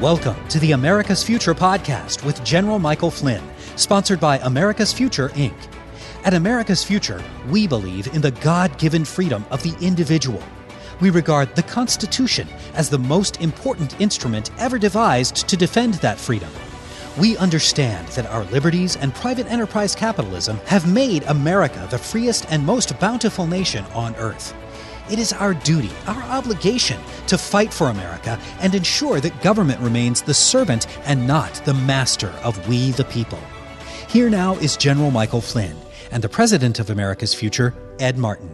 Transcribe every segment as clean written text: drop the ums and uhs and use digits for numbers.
Welcome to the America's Future podcast with General Michael Flynn, sponsored by America's Future, Inc. At America's Future, we believe in the God-given freedom of the individual. We regard the Constitution as the most important instrument ever devised to defend that freedom. We understand that our liberties and private enterprise capitalism have made America the freest and most bountiful nation on earth. It is our duty, our obligation, to fight for America and ensure that government remains the servant and not the master of we the people. Here now is General Michael Flynn and the President of America's Future, Ed Martin.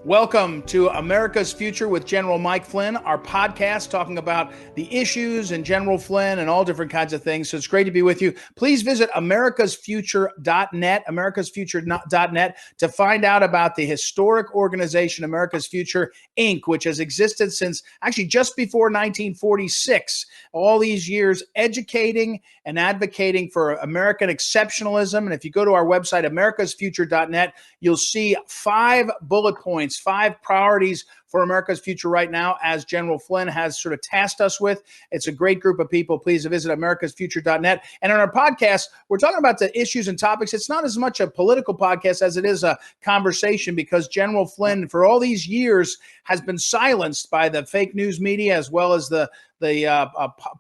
Welcome to America's Future with General Mike Flynn, our podcast talking about the issues and General Flynn and all different kinds of things. So it's great to be with you. Please visit americasfuture.net, americasfuture.net, to find out about the historic organization America's Future, Inc., which has existed since actually just before 1946. All these years educating and advocating for American exceptionalism. And if you go to our website, americasfuture.net, you'll see 5 bullet points, 5 priorities for America's future right now, as General Flynn has sort of tasked us with. It's a great group of people. Please visit americasfuture.net. And on our podcast, we're talking about the issues and topics. It's not as much a political podcast as it is a conversation, because General Flynn, for all these years, has been silenced by the fake news media as well as the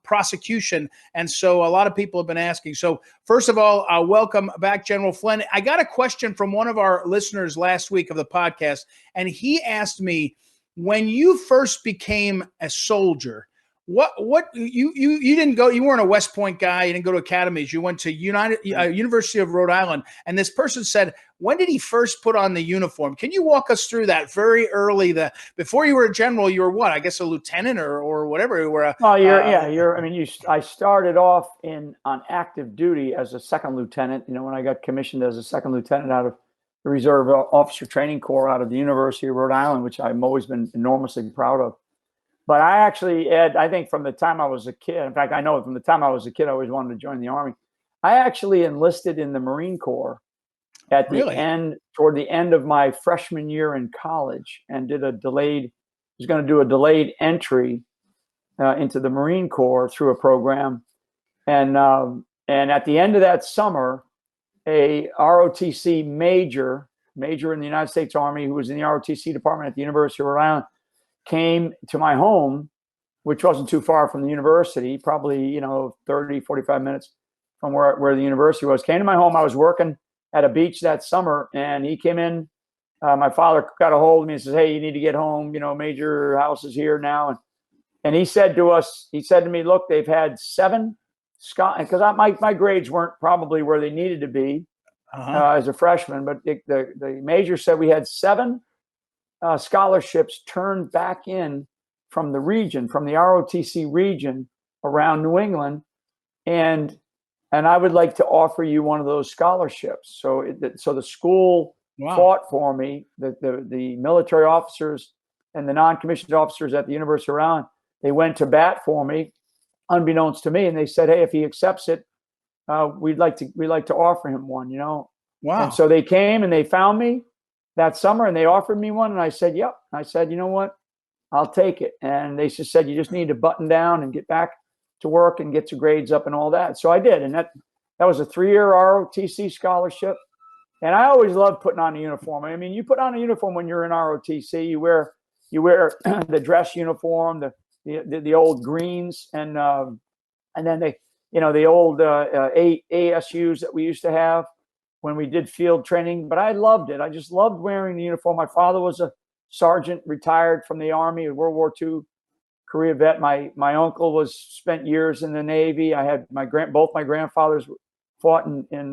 prosecution. And so a lot of people have been asking. So first of all, welcome back, General Flynn. I got a question from one of our listeners last week of the podcast, and he asked me, when you first became a soldier, what you didn't go, you weren't a West Point guy, you didn't go to academies, you went to University of Rhode Island, and this person said, when did he first put on the uniform? Can you walk us through that very early? Before you were a general, you were what? I guess a lieutenant or whatever. You were I started off on active duty as a second lieutenant. You know, when I got commissioned as a second lieutenant out of the Reserve Officer Training Corps out of the University of Rhode Island, which I've always been enormously proud of. But I actually, Ed, I think from the time I was a kid, in fact, I know from the time I was a kid, I always wanted to join the Army. I actually enlisted in the Marine Corps at the end, toward the end of my freshman year in college, and was going to do a delayed entry into the Marine Corps through a program. And at the end of that summer, a ROTC major in the United States Army, who was in the ROTC department at the University of Rhode Island, came to my home, which wasn't too far from the university, probably 30, 45 minutes from where the university was. Came to my home. I was working at a beach that summer, and he came in. My father got a hold of me and says, "Hey, you need to get home. Major house is here now." And he said to me, "Look, they've had 7 because my grades weren't probably where they needed to be as a freshman, but the major said we had 7 scholarships turned back in from the region, from the ROTC region around New England, and I would like to offer you one of those scholarships." So the school fought for me. The military officers and the non-commissioned officers at the University of Rhode Island, they went to bat for me, unbeknownst to me, and they said, "Hey, if he accepts it, we'd like to offer him one." Wow! And so they came and they found me that summer and they offered me one, and I said, "Yep." I said, "You know what? I'll take it." And they just said, "You just need to button down and get back to work and get your grades up and all that." So I did, and that was a 3-year ROTC scholarship. And I always loved putting on a uniform. I mean, you put on a uniform when you're in ROTC. You wear the dress uniform, the old greens, and then the old ASUs that we used to have when we did field training. But I loved it. I just loved wearing the uniform. My father was a sergeant, retired from the Army, a World War II Korea vet. My uncle spent years in the Navy. I had both my grandfathers fought in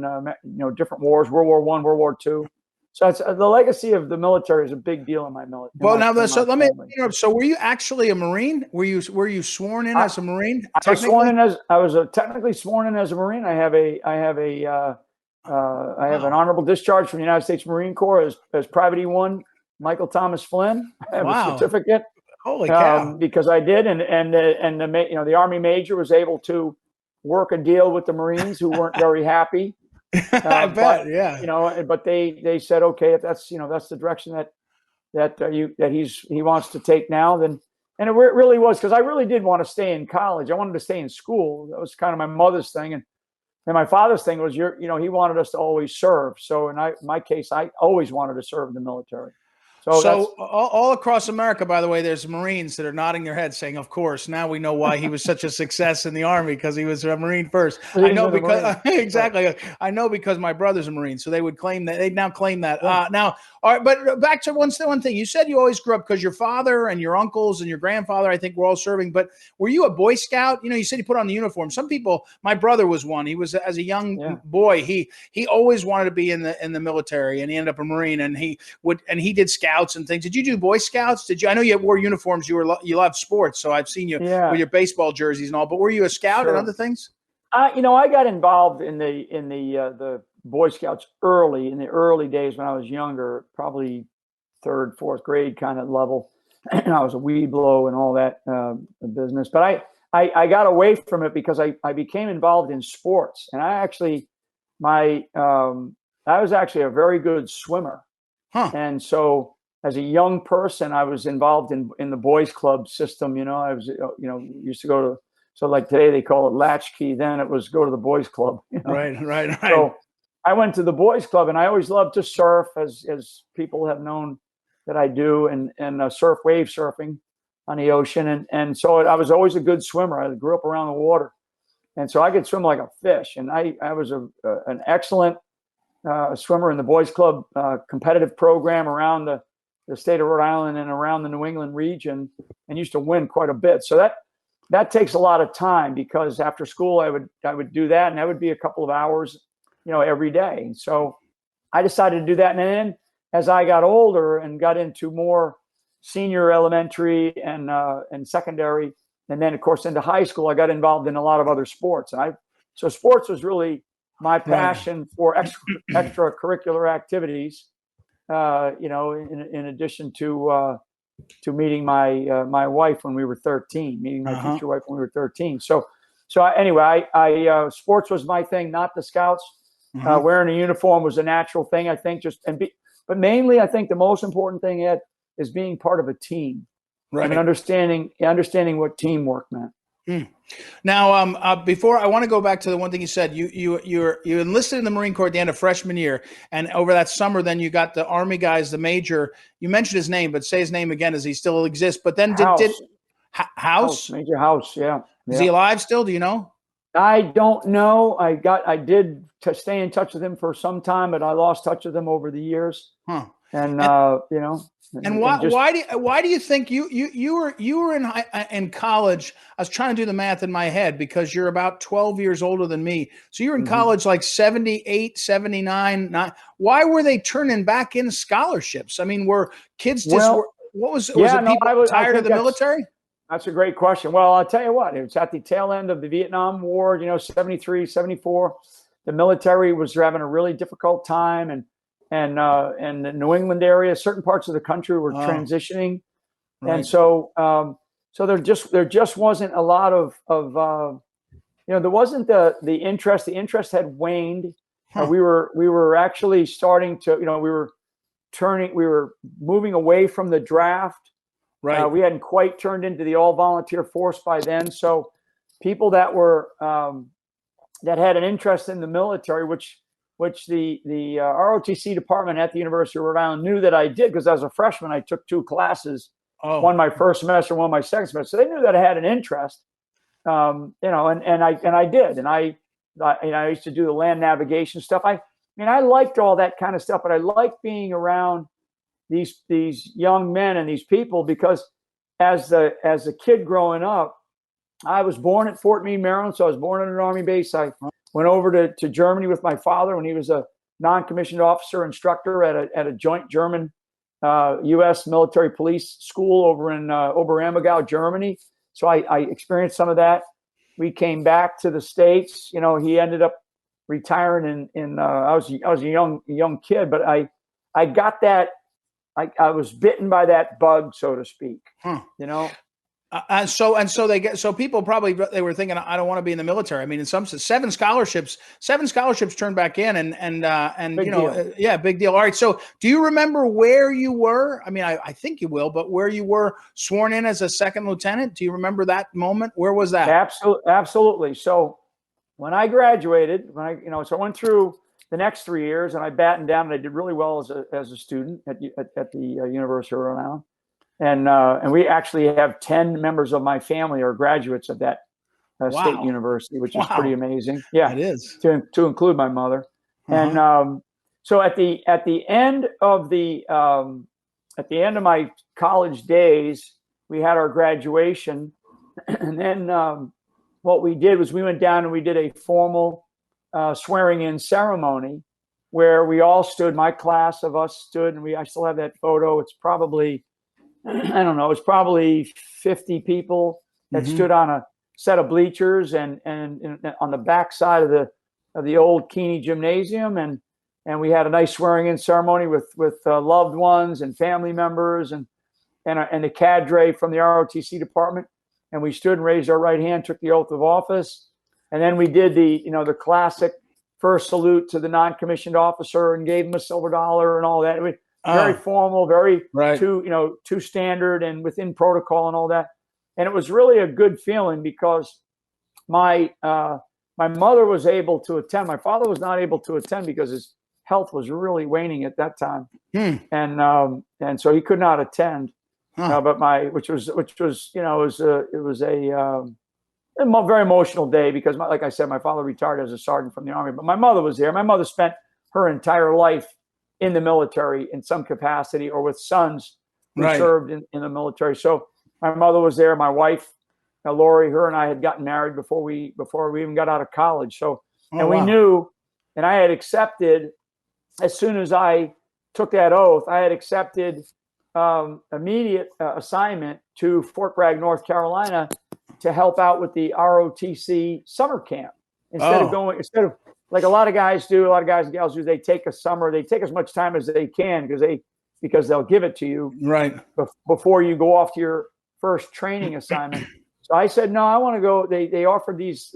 different wars, World War I, World War II. So it's, the legacy of the military is a big deal in my military. Well, let me interrupt. So were you actually a Marine? Were you sworn in as a Marine? I was technically sworn in as a Marine. I have an honorable discharge from the United States Marine Corps as Private E1 Michael Thomas Flynn. I have a certificate. Holy cow! Because I did, and the Army major was able to work a deal with the Marines who weren't very happy. I bet, yeah. But they said, okay, if that's the direction that he wants to take now, then. And it really was, because I really did want to stay in college. I wanted to stay in school. That was kind of my mother's thing. And my father's thing was, he wanted us to always serve. So in my case, I always wanted to serve in the military. So all across America, by the way, there's Marines that are nodding their heads saying, of course, now we know why he was such a success in the Army, because he was a Marine first. I know because exactly. Right. I know because my brother's a Marine. So they would claim that. They'd now claim that. Yeah. Now, all right, but back to one thing. You said you always grew up because your father and your uncles and your grandfather, I think, were all serving. But were you a Boy Scout? You said you put on the uniform. Some people, my brother was one. He was, as a young boy, he always wanted to be in the military, and he ended up a Marine, and he did Scouts and things. Did you do Boy Scouts? I know you wore uniforms. You loved sports, so I've seen you with your baseball jerseys and all. But were you a Scout and other things? I got involved in the Boy Scouts in the early days when I was younger, probably third, fourth grade kind of level. And I was a Weeblo and all that business. But I got away from it because I became involved in sports, and I was actually a very good swimmer. And so as a young person, I was involved in the boys club system. I was, used to go to, so like today they call it latchkey. Then it was go to the boys club. Right. So I went to the boys club, and I always loved to surf, as people have known that I do, and surf, wave surfing on the ocean. And so I was always a good swimmer. I grew up around the water. And so I could swim like a fish. And I was an excellent swimmer in the boys club competitive program around the state of Rhode Island and around the New England region, and used to win quite a bit. So that takes a lot of time, because after school I would do that, and that would be a couple of hours, every day. And so I decided to do that. And then as I got older and got into more senior elementary and secondary, and then of course into high school, I got involved in a lot of other sports. So sports was really my passion for extracurricular activities. In addition to meeting my wife when we were 13, meeting my future wife when we were 13. So anyway, I sports was my thing, not the Scouts. Wearing a uniform was a natural thing, I think. But mainly, I think the most important thing, Ed, is being part of a team, right? And understanding what teamwork meant. Now, before I want to go back to the one thing you said, you enlisted in the Marine Corps at the end of freshman year, and over that summer, then you got the Army guys, the major. You mentioned his name, but say his name again, as he still exists. But then House, Major House, yeah. Is he alive still? Do you know? I don't know. I did stay in touch with him for some time, but I lost touch with him over the years. And why do you think you were in college? I was trying to do the math in my head, because you're about 12 years older than me. So you're in college like 78, 79. Why were they turning back in scholarships? I mean, were kids people tired of the military? That's a great question. Well, I'll tell you what, it was at the tail end of the Vietnam War, 73, 74. The military was having a really difficult time, and the New England area, certain parts of the country were transitioning. Right. And so there just wasn't a lot of there wasn't the interest. The interest had waned. We were actually starting to, we were moving away from the draft. Right. We hadn't quite turned into the all volunteer force by then. So people that were that had an interest in the military, which the ROTC department at the University of Rhode Island knew that I did, because as a freshman I took 2 classes, one my first semester, one my second semester. So they knew that I had an interest, and I did, and I used to do the land navigation stuff. I liked all that kind of stuff, but I liked being around these young men and these people, because as a kid growing up, I was born at Fort Meade, Maryland. So I was born at an Army base. I went over to Germany with my father when he was a non-commissioned officer instructor at a joint German U.S. military police school over in Oberammergau, Germany. So I experienced some of that. We came back to the States. He ended up retiring I was a young kid, but I got that. I was bitten by that bug, so to speak. So people probably, they were thinking, I don't want to be in the military. I mean, in some sense, seven scholarships turned back in, and Big deal. yeah, big deal. All right. So do you remember where you were? I mean, I think you will, but where you were sworn in as a second lieutenant? Do you remember that moment? Where was that? Absolutely. So when I graduated, so I went through the next 3 years, and I battened down, and I did really well as a student at the University of Rhode Island. And we actually have 10 members of my family are graduates of that state university, which is pretty amazing. Yeah, it is, to include my mother. And so at the end of my college days, we had our graduation, and then what we did was we went down and we did a formal swearing in ceremony where we all stood. My class of us stood, and I still have that photo. It's probably, I don't know, it's probably 50 people that stood on a set of bleachers and on the back side of the old Keeney Gymnasium, and we had a nice swearing in ceremony with loved ones and family members and the cadre from the ROTC department, and we stood and raised our right hand, took the oath of office, and then we did the classic first salute to the non-commissioned officer and gave him a silver dollar and all that. Very formal, very too standard and within protocol and all that. And it was really a good feeling because my mother was able to attend. My father was not able to attend because his health was really waning at that time, and so he could not attend. But which was it was a very emotional day because, like I said, my father retired as a sergeant from the Army, but my mother was there. My mother spent her entire life in the military in some capacity, or with sons who served in the military. So my mother was there. My wife, Lori, her and I had gotten married before we even got out of college. So, we knew, and I had accepted, as soon as I took that oath, I had accepted immediate assignment to Fort Bragg, North Carolina, to help out with the ROTC summer camp. Instead of like a lot of guys and gals do, they take a summer, they take as much time as they can because they'll give it to you before you go off to your first training assignment. So I said, no, I want to go. They offered these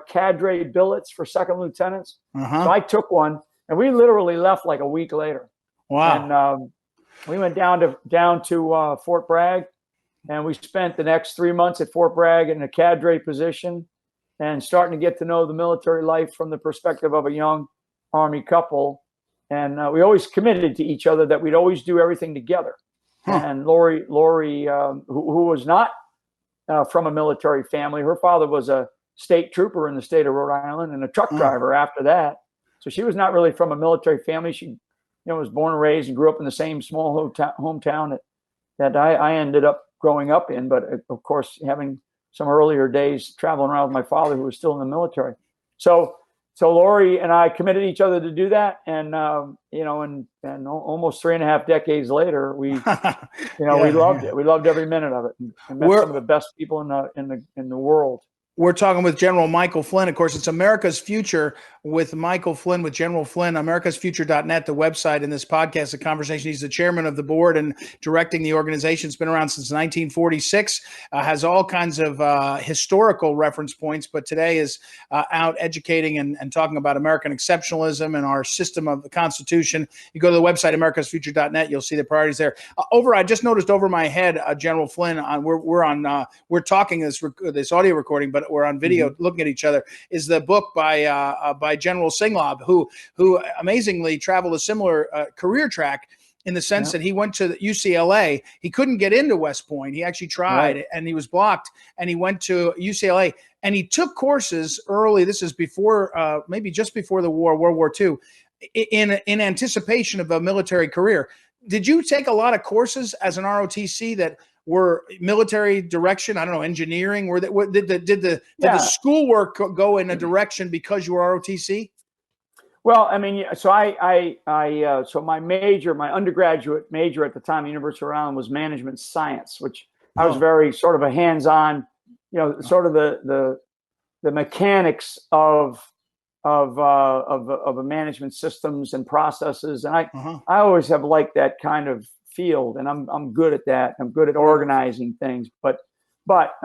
cadre billets for second lieutenants. So I took one, and we literally left like a week later. Wow. And we went down to Fort Bragg, and we spent the next 3 months at Fort Bragg in a cadre position, and starting to get to know the military life from the perspective of a young Army couple. And we always committed to each other that we'd always do everything together. And Lori, who was not from a military family, her father was a state trooper in the state of Rhode Island and a truck driver after that. So she was not really from a military family. She was born and raised and grew up in the same small hometown that I ended up growing up in. But of course, having some earlier days traveling around with my father, who was still in the military. So Lori and I committed each other to do that, and and almost 3.5 decades later, we loved it. We loved every minute of it, and met some of the best people in the world. We're talking with General Michael Flynn. Of course, it's America's Future with Michael Flynn, with General Flynn, americasfuture.net, the website in this podcast, the conversation. He's the chairman of the board and directing the organization. It's been around since 1946, has all kinds of historical reference points, but today is out educating and talking about American exceptionalism and our system of the Constitution. You go to the website, americasfuture.net, you'll see the priorities there. I just noticed over my head, General Flynn, we're talking this audio recording, but we're on video looking at each other, is the book by General Singlaub, who amazingly traveled a similar career track in the sense that he went to UCLA. He couldn't get into West Point. He actually tried and he was blocked, and he went to UCLA and he took courses early. This is before, maybe just before the war, World War II, in anticipation of a military career. Did you take a lot of courses as an ROTC that were military direction? I don't know, engineering. Did the schoolwork go in a direction because you were ROTC? Well, I mean, so so my undergraduate major at the time, at the University of Rhode Island, was management science, which I was very sort of a hands-on, sort of the mechanics of a management systems and processes, and I always have liked that kind of field, and I'm good at that. I'm good at organizing things. But But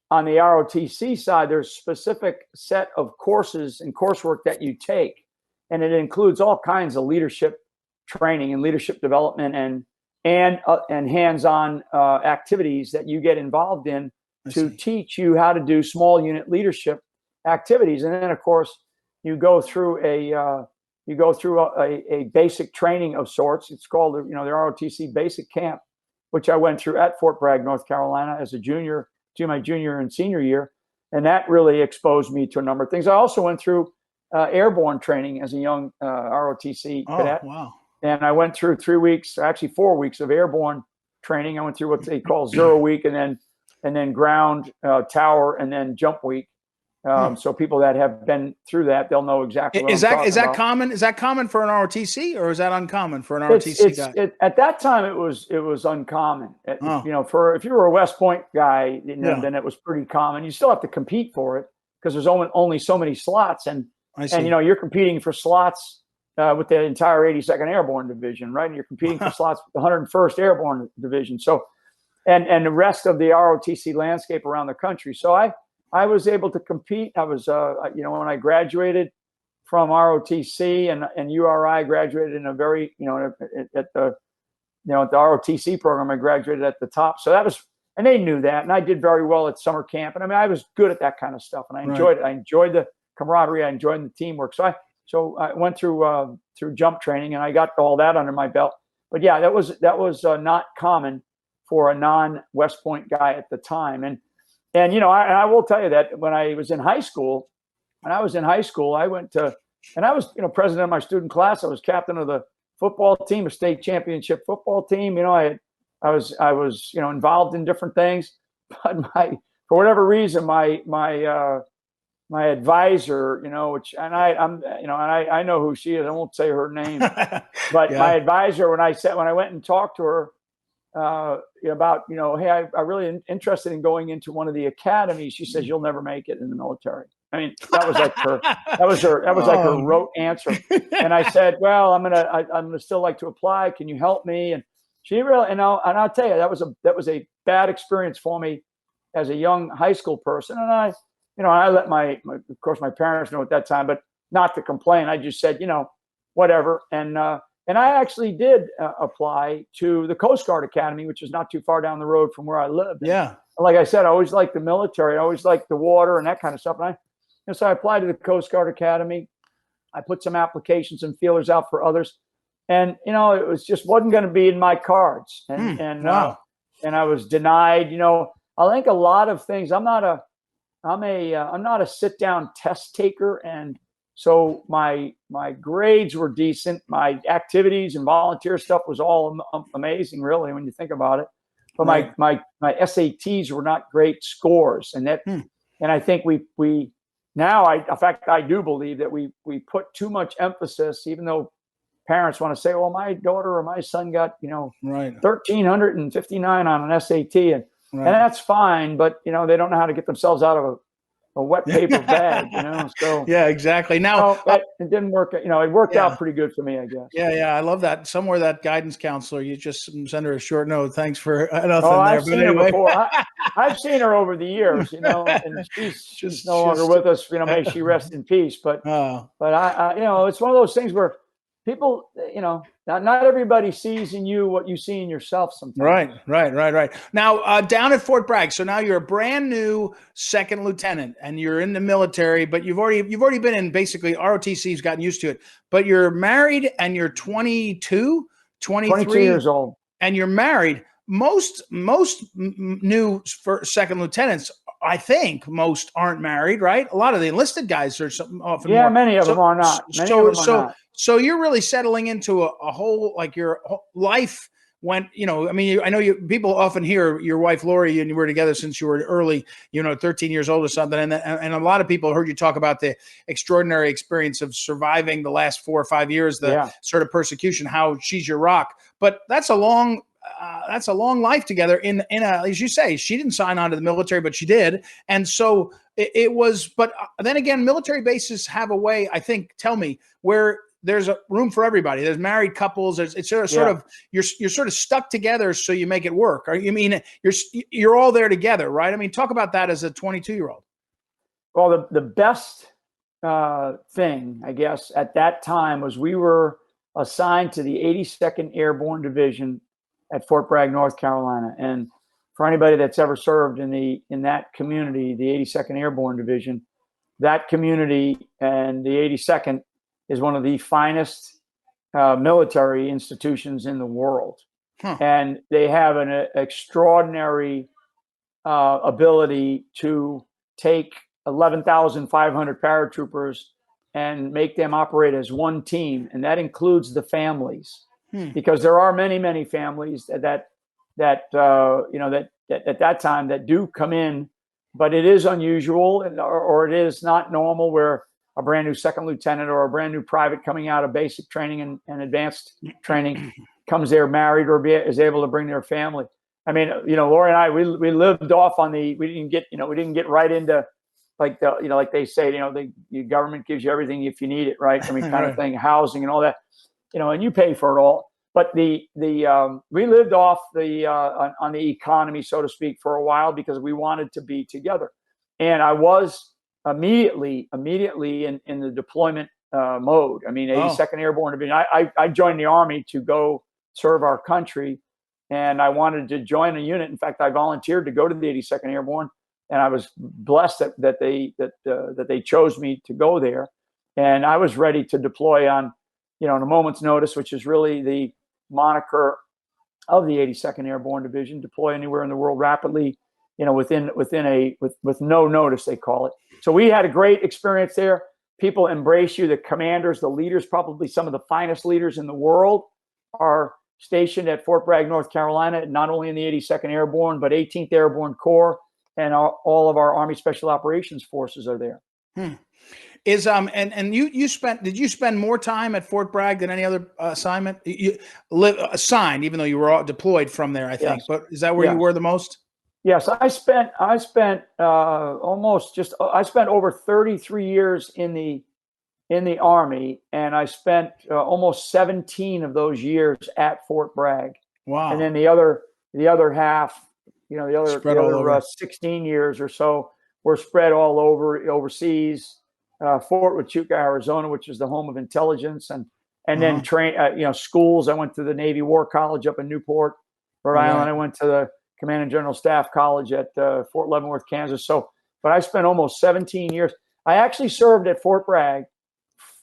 on the ROTC side, there's a specific set of courses and coursework that you take, and it includes all kinds of leadership training and leadership development and hands-on activities that you get involved in to teach you how to do small unit leadership activities. And then, of course, you go through a basic training of sorts. It's called, the ROTC Basic Camp, which I went through at Fort Bragg, North Carolina, as a junior to my junior and senior year, and that really exposed me to a number of things. I also went through airborne training as a young ROTC cadet. Wow. And I went through 3 weeks, actually 4 weeks of airborne training. I went through what they call 0 week, and then ground, tower, and then jump week. So people that have been through that, they'll know exactly what is that common? Is that common for an ROTC, or is that uncommon for an ROTC guy? At that time, it was uncommon. For if you were a West Point guy, then it was pretty common. You still have to compete for it because there's only so many slots, and you're competing for slots with the entire 82nd Airborne Division, right? And you're competing for slots with the 101st Airborne Division. So, and the rest of the ROTC landscape around the country. So I was able to compete. I was, when I graduated from ROTC and URI, graduated in a very, at the ROTC program, I graduated at the top. So that was, and they knew that, and I did very well at summer camp. And I mean, I was good at that kind of stuff, and I enjoyed it. I enjoyed the camaraderie. I enjoyed the teamwork. So I went through jump training, and I got all that under my belt. But yeah, that was not common for a non-West Point guy at the time. And I will tell you that when I was in high school, I went to, and I was, president of my student class. I was captain of the football team, a state championship football team. I was involved in different things, but for whatever reason, my advisor, I know who she is. I won't say her name, but my advisor, when I went and talked to her, about, hey, I really interested in going into one of the academies. She says, you'll never make it in the military. I mean, that was like her rote answer. And I said, well, I'm gonna still like to apply. Can you help me? And she really, and I'll tell you, that was a bad experience for me as a young high school person. And I let of course, my parents know at that time, but not to complain. I just said, whatever. And I actually did apply to the Coast Guard Academy, which is not too far down the road from where I lived. Yeah. And like I said, I always liked the military. I always liked the water and that kind of stuff. And so I applied to the Coast Guard Academy. I put some applications and feelers out for others. And, it was just wasn't going to be in my cards. And wow. And I was denied. I think a lot of things. I'm not a sit down test taker, and so my grades were decent. My activities and volunteer stuff was all amazing, really, when you think about it. But my SATs were not great scores, and I think we now, in fact, I do believe that we put too much emphasis, even though parents want to say, well, my daughter or my son got 1,359 on an SAT, and that's fine, but they don't know how to get themselves out of a wet paper bag, So yeah, exactly. Now it didn't work. It worked out pretty good for me, I guess. Yeah, I love that. Somewhere that guidance counselor, you just send her a short note. Thanks for nothing there. I've seen her before. I've seen her over the years, and she's no longer with us. May she rest in peace. But I it's one of those things where people, not everybody sees in you what you see in yourself sometimes. Right. Now, down at Fort Bragg, so now you're a brand new second lieutenant, and you're in the military, but you've already been in, basically ROTC's gotten used to it. But you're married, and you're 22 years old, and you're married. Most new second lieutenants, I think most aren't married, right? A lot of the enlisted guys are often. Yeah, many of them are not. So you're really settling into a whole, like, your life went, I know people often hear your wife, Lori, and you were together since you were early, 13 years old or something. And a lot of people heard you talk about the extraordinary experience of surviving the last 4 or 5 years, sort of persecution, how she's your rock. But that's a long life together in as you say, she didn't sign on to the military, but she did. And so it was, but then again, military bases have a way, I think, tell me, where there's a room for everybody. There's married couples. It's sort of you're sort of stuck together so you make it work. Or you mean you're all there together, right? I mean, talk about that as a 22-year-old. Well, the best thing, I guess, at that time was we were assigned to the 82nd Airborne Division at Fort Bragg, North Carolina. And for anybody that's ever served in that community, the 82nd Airborne Division, that community and the 82nd is one of the finest military institutions in the world. And they have an extraordinary ability to take 11,500 paratroopers and make them operate as one team. And that includes the families, because there are many, many families that at that time that do come in, but it is unusual or it is not normal where a brand new second lieutenant or a brand new private coming out of basic training and advanced training comes there married or is able to bring their family. I mean, Lori and I, we lived off on we didn't get right into like they say, the government gives you everything if you need it, right? I mean, kind of thing, housing and all that, and you pay for it all. But we lived off on the economy, so to speak, for a while because we wanted to be together. And I was immediately in the deployment mode. I mean, 82nd Airborne Division. I joined the Army to go serve our country, and I wanted to join a unit. In fact, I volunteered to go to the 82nd Airborne, and I was blessed that they chose me to go there. And I was ready to deploy on, a moment's notice, which is really the moniker of the 82nd Airborne Division. Deploy anywhere in the world rapidly, with no notice, they call it. So we had a great experience there. People embrace you. The commanders, the leaders, probably some of the finest leaders in the world are stationed at Fort Bragg, North Carolina, not only in the 82nd Airborne, but 18th Airborne Corps, and all of our Army Special Operations Forces are there. Is and you spend more time at Fort Bragg than any other assignment? You assigned, even though you were all deployed from there, I think. Yes. But is that where you were the most? Yes, I spent over 33 years in the Army, and I spent almost 17 of those years at Fort Bragg. Wow! And then the other half, the other 16 years or so were spread all over overseas. Fort Huachuca, Arizona, which is the home of intelligence, and then schools. I went to the Navy War College up in Newport, Rhode Island. I went to the Command and General Staff College at Fort Leavenworth, Kansas. But I spent almost 17 years. I actually served at Fort Bragg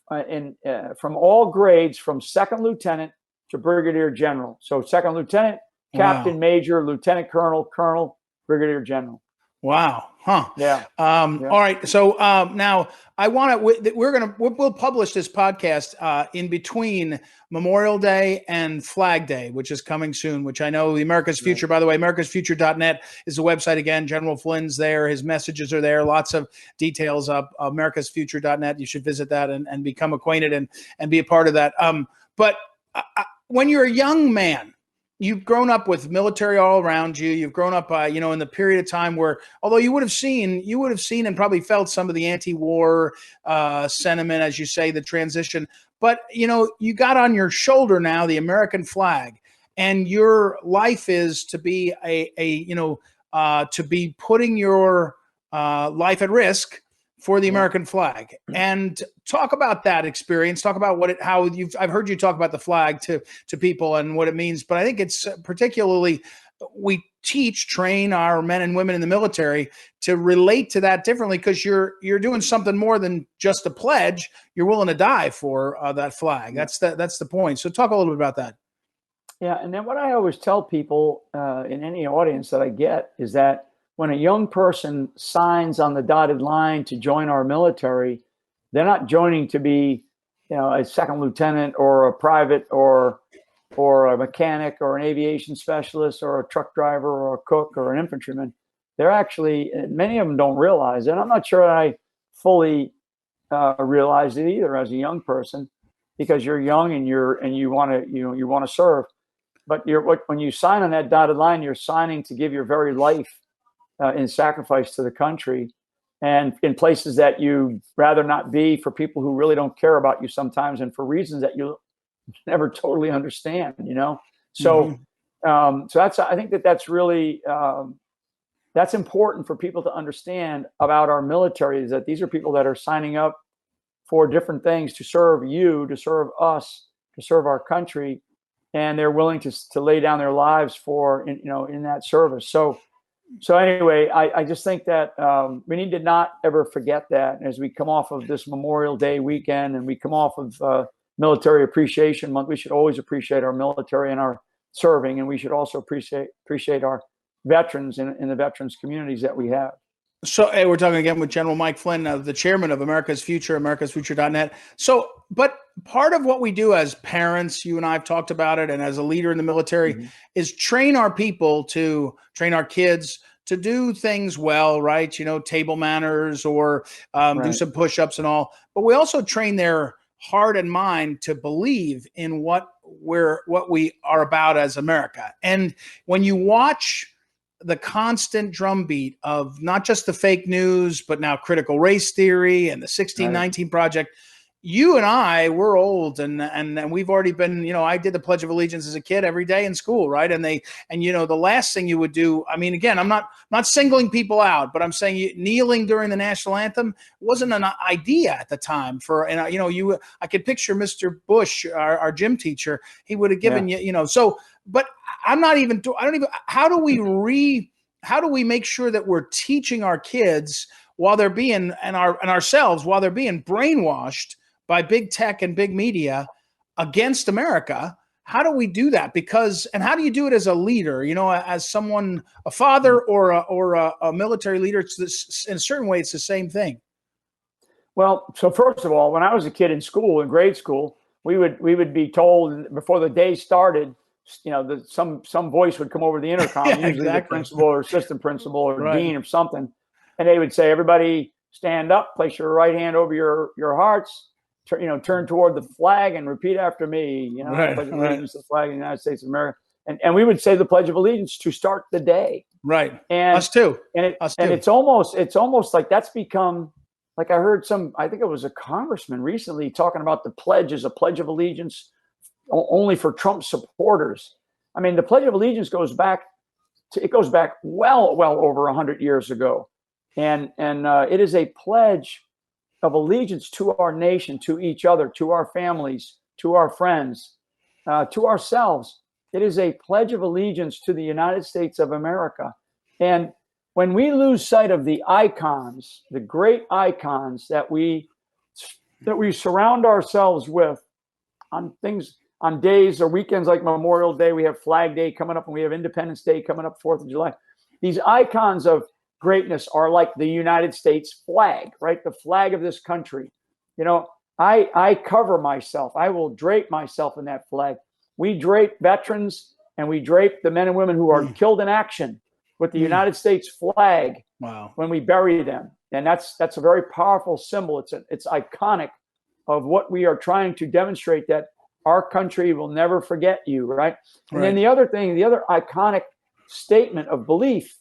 from all grades, from second lieutenant to brigadier general. So second lieutenant, captain, major, lieutenant colonel, colonel, brigadier general. Wow. Huh. Yeah. All right. So now we'll publish this podcast in between Memorial Day and Flag Day, which is coming soon, which I know the America's Future, by the way, americasfuture.net is the website again. General Flynn's there. His messages are there. Lots of details up. americasfuture.net. You should visit that and become acquainted and be a part of that. But when you're a young man, you've grown up with military all around you. You've grown up, in the period of time where, although you would have seen and probably felt some of the anti-war sentiment, as you say, the transition. But, you got on your shoulder now the American flag, and your life is to be to be putting your life at risk for the American flag. And talk about that experience. Talk about I've heard you talk about the flag to people and what it means, but I think it's particularly, we train our men and women in the military to relate to that differently, because you're doing something more than just a pledge. You're willing to die for that flag. That's the point. So talk a little bit about that. Yeah. And then what I always tell people in any audience that I get is that when a young person signs on the dotted line to join our military, they're not joining to be, a second lieutenant or a private or a mechanic or an aviation specialist or a truck driver or a cook or an infantryman. They're actually, many of them don't realize it. I'm not sure I fully realized it either as a young person, because you're young and you want to serve. But when you sign on that dotted line, you're signing to give your very life in sacrifice to the country. and in places that you rather not be, for people who really don't care about you sometimes, and for reasons that you never totally understand, So, so I think that's really, that's important for people to understand about our military, is that these are people that are signing up for different things to serve you, to serve us, to serve our country, and they're willing to lay down their lives for, in that service. So anyway, I just think that we need to not ever forget that as we come off of this Memorial Day weekend and we come off of Military Appreciation Month. We should always appreciate our military and our serving, and we should also appreciate our veterans in the veterans communities that we have. So, hey, we're talking again with General Mike Flynn, the chairman of America's Future, americasfuture.net. So, but part of what we do as parents, you and I have talked about it, and as a leader in the military, is train our kids to do things well, right? Table manners, or do some push-ups and all. But we also train their heart and mind to believe in what we are about as America. And when you watch the constant drumbeat of not just the fake news, but now critical race theory and the 1619 Project, you and I, we're old, and we've already been, I did the Pledge of Allegiance as a kid every day in school, right? And the last thing you would do, I mean, again, I'm not singling people out, but I'm saying kneeling during the national anthem wasn't an idea at the time I could picture Mr. Bush, our gym teacher, he would have given but how do we make sure that we're teaching our kids while they're being, and ourselves, while they're being brainwashed by big tech and big media against America? How do we do that? And how do you do it as a leader, as someone, a father or a military leader? In a certain way, it's the same thing. Well, so first of all, when I was a kid in grade school, we would be told before the day started, some voice would come over the intercom, usually the principal or assistant principal or dean or something, and they would say, "Everybody stand up, place your right hand over your hearts, turn toward the flag and repeat after me. Pledge of allegiance to the flag of the United States of America." And we would say the Pledge of Allegiance to start the day. Right. And us too. And it's almost like that's become, like, I heard I think it was a congressman recently talking about the pledge as a Pledge of Allegiance only for Trump supporters. I mean, the Pledge of Allegiance goes back well over 100 years ago. And it is a pledge of allegiance to our nation, to each other, to our families, to our friends, to ourselves. It is a pledge of allegiance to the United States of America. And when we lose sight of the icons, the great icons that we surround ourselves with on days or weekends like Memorial Day, we have Flag Day coming up, and we have Independence Day coming up, 4th of July. These icons of greatness are like the United States flag, right? The flag of this country. I cover myself. I will drape myself in that flag. We drape veterans, and we drape the men and women who are killed in action with the United States flag. Wow. When we bury them. And that's a very powerful symbol. It's iconic of what we are trying to demonstrate, that our country will never forget you, right? And then the other iconic statement of belief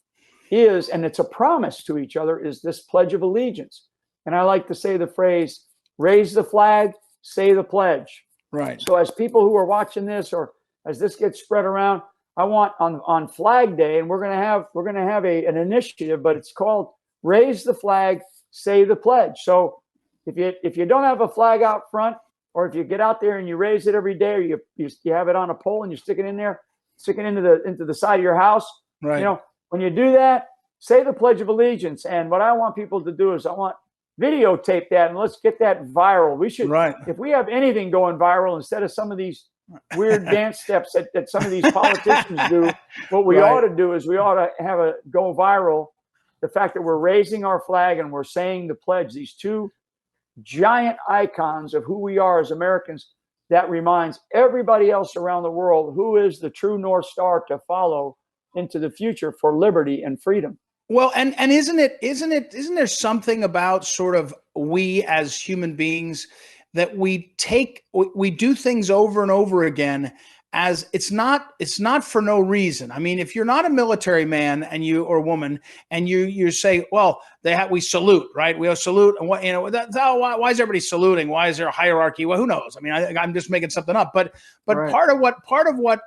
is, and it's a promise to each other, is this Pledge of Allegiance. And I like to say the phrase, raise the flag, say the pledge. Right. So as people who are watching this, or as this gets spread around, I want on Flag Day, and we're going to have an initiative, but it's called Raise the Flag, Say the Pledge. So if you don't have a flag out front, or if you get out there and you raise it every day, or you have it on a pole and you stick it into the side of your house, right? When you do that, say the Pledge of Allegiance. And what I want people to do is I want videotape that, and let's get that viral. We should, if we have anything going viral, instead of some of these weird dance steps that some of these politicians do, what we ought to do is we ought to have go viral. The fact that we're raising our flag and we're saying the pledge, these two giant icons of who we are as Americans, that reminds everybody else around the world who is the true North Star to follow into the future for liberty and freedom. Well, and isn't there something about sort of we as human beings that we do things over and over again as it's not for no reason. I mean, if you're not a military man and you or woman and you say, well, we salute, right? We salute, and what, you know, why is everybody saluting? Why is there a hierarchy? Well, who knows? I mean, I'm just making something up. But Right. part of what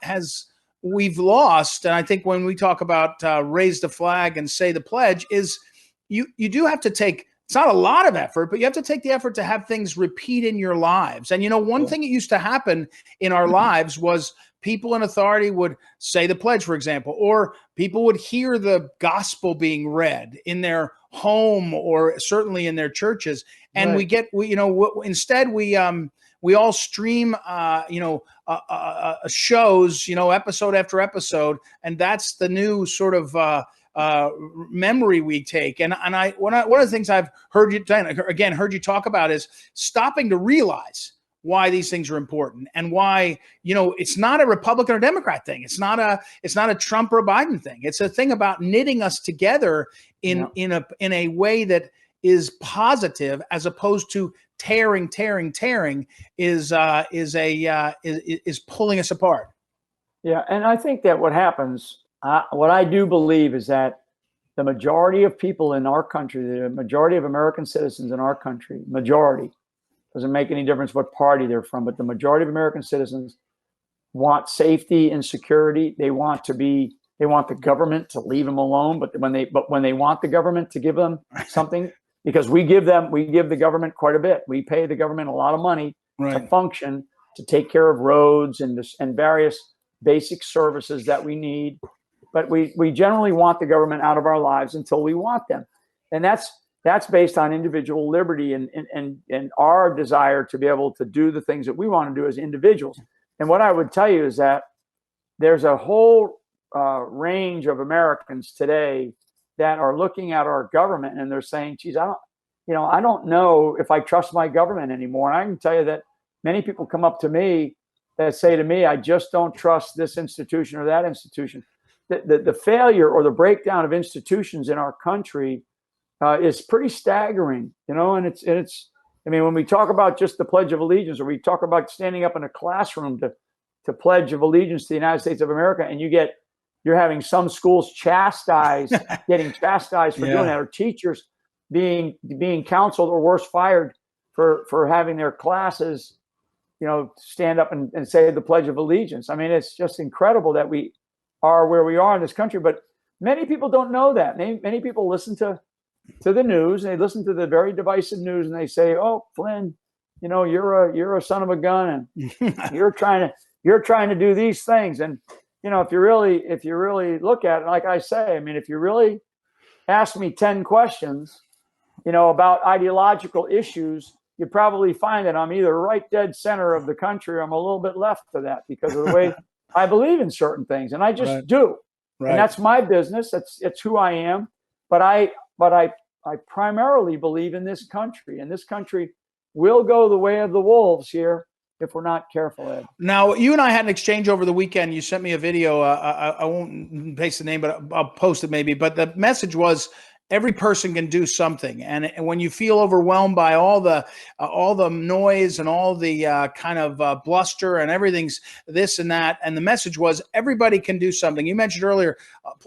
has we've lost, and I think when we talk about raise the flag and say the pledge, is you do have to take. It's not a lot of effort, but you have to take the effort to have things repeat in your lives. And, you know, one thing that used to happen in our lives was people in authority would say the pledge, for example, or people would hear the gospel being read in their home or certainly in their churches. And Right. instead we all stream, shows, episode after episode. And that's the new sort of, memory we take. And one of the things I've heard you talk about is stopping to realize why these things are important and why, it's not a Republican or Democrat thing. It's not a Trump or a Biden thing. It's a thing about knitting us together in a way that is positive as opposed to tearing is pulling us apart. Yeah. And I think that what happens, what I do believe is that the majority of people in our country, the majority of American citizens in our country, doesn't make any difference what party they're from, but the majority of American citizens want safety and security. They want the government to leave them alone, but when they want the government to give them something, because we give the government quite a bit. We pay the government a lot of money to function, to take care of roads and various basic services that we need. But we generally want the government out of our lives until we want them. And that's based on individual liberty and our desire to be able to do the things that we want to do as individuals. And what I would tell you is that there's a whole range of Americans today that are looking at our government and they're saying, geez, I don't know if I trust my government anymore. And I can tell you that many people come up to me that say to me, I just don't trust this institution or that institution. The failure or the breakdown of institutions in our country is pretty staggering, and it's. I mean, when we talk about just the Pledge of Allegiance, or we talk about standing up in a classroom to pledge of allegiance to the United States of America, and you're having some schools getting chastised for doing that, or teachers being counseled or worse, fired for having their classes, stand up and say the Pledge of Allegiance. I mean, it's just incredible that we are where we are in this country, but many people don't know that. Many people listen to the news, and they listen to the very divisive news, and they say, "Oh, Flynn, you're a son of a gun, and you're trying to do these things." And if you really look at it, like I say, I mean, if you really ask me 10 questions, about ideological issues, you probably find that I'm either right dead center of the country, or I'm a little bit left of that because of the way I believe in certain things, and I just do. Right. And that's my business. It's who I am. But I primarily believe in this country, and this country will go the way of the wolves here if we're not careful, Ed. Now, you and I had an exchange over the weekend. You sent me a video. I won't paste the name, but I'll post it maybe. But the message was, every person can do something, and when you feel overwhelmed by all the noise and all the kind of bluster and everything's this and that, and the message was everybody can do something. You mentioned earlier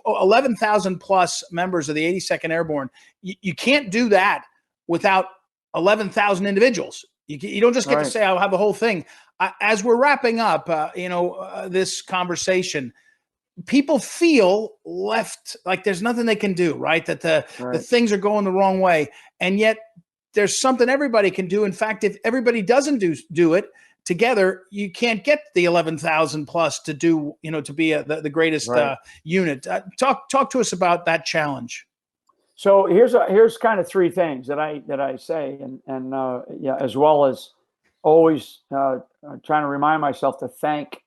11,000 plus members of the 82nd Airborne. You can't do that without 11,000 individuals. You don't just get to say I'll have the whole thing. As we're wrapping up, this conversation, people feel left, like there's nothing they can do, right? That the things are going the wrong way. And yet there's something everybody can do. In fact, if everybody doesn't do it together, you can't get the 11,000 plus to do, to be the greatest unit. Talk to us about that challenge. So here's kind of three things that I say, and as well as always trying to remind myself to thank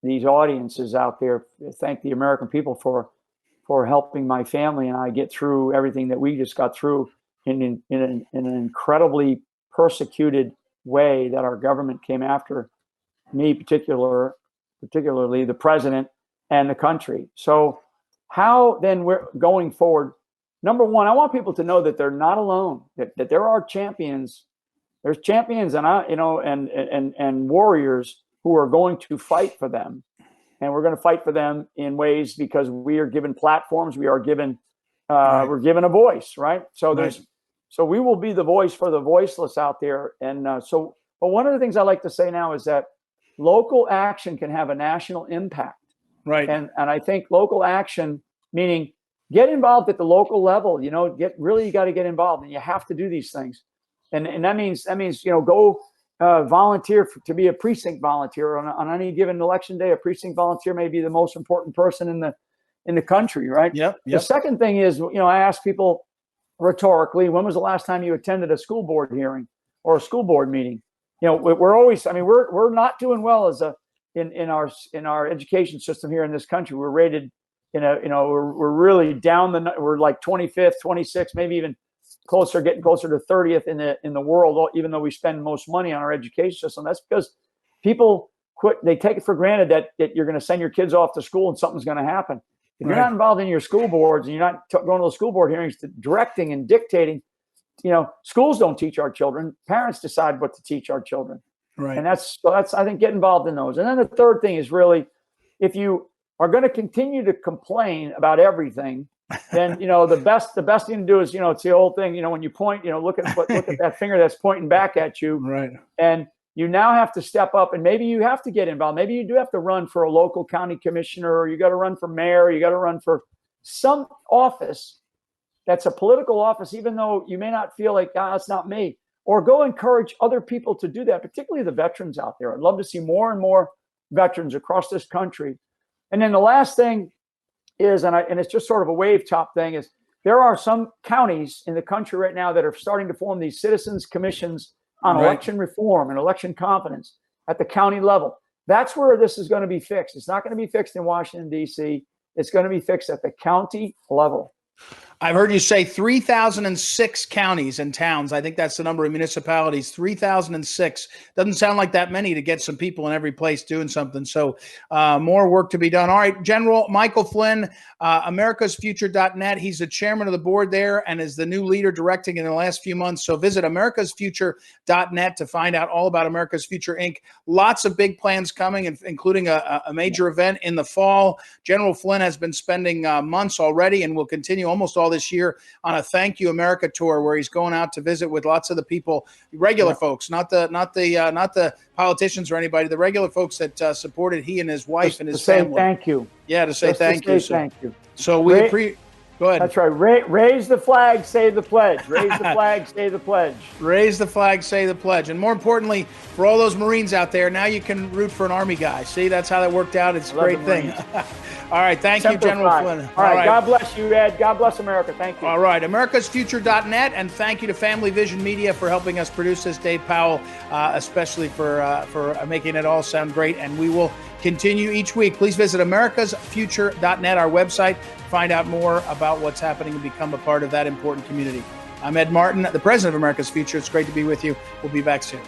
these audiences out there, thank the American people for helping my family and I get through everything that we just got through in an incredibly persecuted way that our government came after me, particularly the president and the country. So how then we're going forward? Number one, I want people to know that they're not alone, that there are champions. There's champions and warriors who are going to fight for them. And we're going to fight for them in ways because we are given platforms. We are given, we're given a voice, right? So so we will be the voice for the voiceless out there. And but one of the things I like to say now is that local action can have a national impact. Right. And I think local action, meaning get involved at the local level, you got to get involved, and you have to do these things. And that means, go volunteer to be a precinct volunteer on any given election day. A precinct volunteer may be the most important person in the country, right? Yep. The second thing is, I ask people rhetorically, when was the last time you attended a school board hearing or a school board meeting? We're always, we're not doing well in our education system here in this country. We're rated, we're really down we're like 25th, 26th, maybe even getting closer to 30th in the world, even though we spend most money on our education system. That's because people they take it for granted that you're going to send your kids off to school and something's going to happen. If you're not involved in your school boards and you're not going to the school board hearings, directing and dictating, schools don't teach our children. Parents decide what to teach our children. Right. And that's I think, get involved in those. And then the third thing is really, if you are going to continue to complain about everything, then the best thing to do is it's the old thing, when you point, look at that finger that's pointing back at you. Right. And you now have to step up, and maybe you have to get involved. Maybe you do have to run for a local county commissioner, or you got to run for mayor, you got to run for some office that's a political office, even though you may not feel like, it's not me. Or go encourage other people to do that, particularly the veterans out there. I'd love to see more and more veterans across this country. And then the last thing is, and it's just sort of a wave top thing, is there are some counties in the country right now that are starting to form these citizens commissions on election reform and election competence at the county level. That's where this is going to be fixed. It's not going to be fixed in Washington, D.C. It's going to be fixed at the county level. I've heard you say 3,006 counties and towns. I think that's the number of municipalities, 3,006. Doesn't sound like that many to get some people in every place doing something. So more work to be done. All right, General Michael Flynn, americasfuture.net. He's the chairman of the board there and is the new leader directing in the last few months. So visit americasfuture.net to find out all about America's Future, Inc. Lots of big plans coming, including a major event in the fall. General Flynn has been spending months already and will continue almost all this year on a Thank You America tour, where he's going out to visit with lots of the people, regular folks, not the politicians or anybody, the regular folks that supported he and his wife and his family. Thank you. Yeah, to say thank you. Thank you. So we go ahead. That's right. Raise the flag, say the pledge. Raise the flag, say the pledge. Raise the flag, say the pledge. And more importantly, for all those Marines out there, now you can root for an Army guy. See, that's how that worked out. It's a great thing. All right. Thank you, General Flynn. All right. God bless you, Ed. God bless America. Thank you. All right. americasfuture.net. And thank you to Family Vision Media for helping us produce this. Dave Powell, especially for making it all sound great. And we will continue each week. Please visit americasfuture.net, our website, to find out more about what's happening and become a part of that important community. I'm Ed Martin, the president of America's Future. It's great to be with you. We'll be back soon.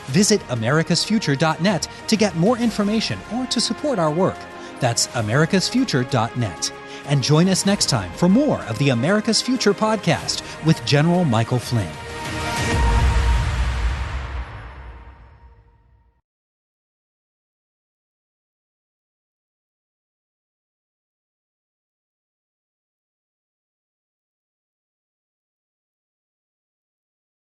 Visit americasfuture.net to get more information or to support our work. That's americasfuture.net. And join us next time for more of the America's Future podcast with General Michael Flynn.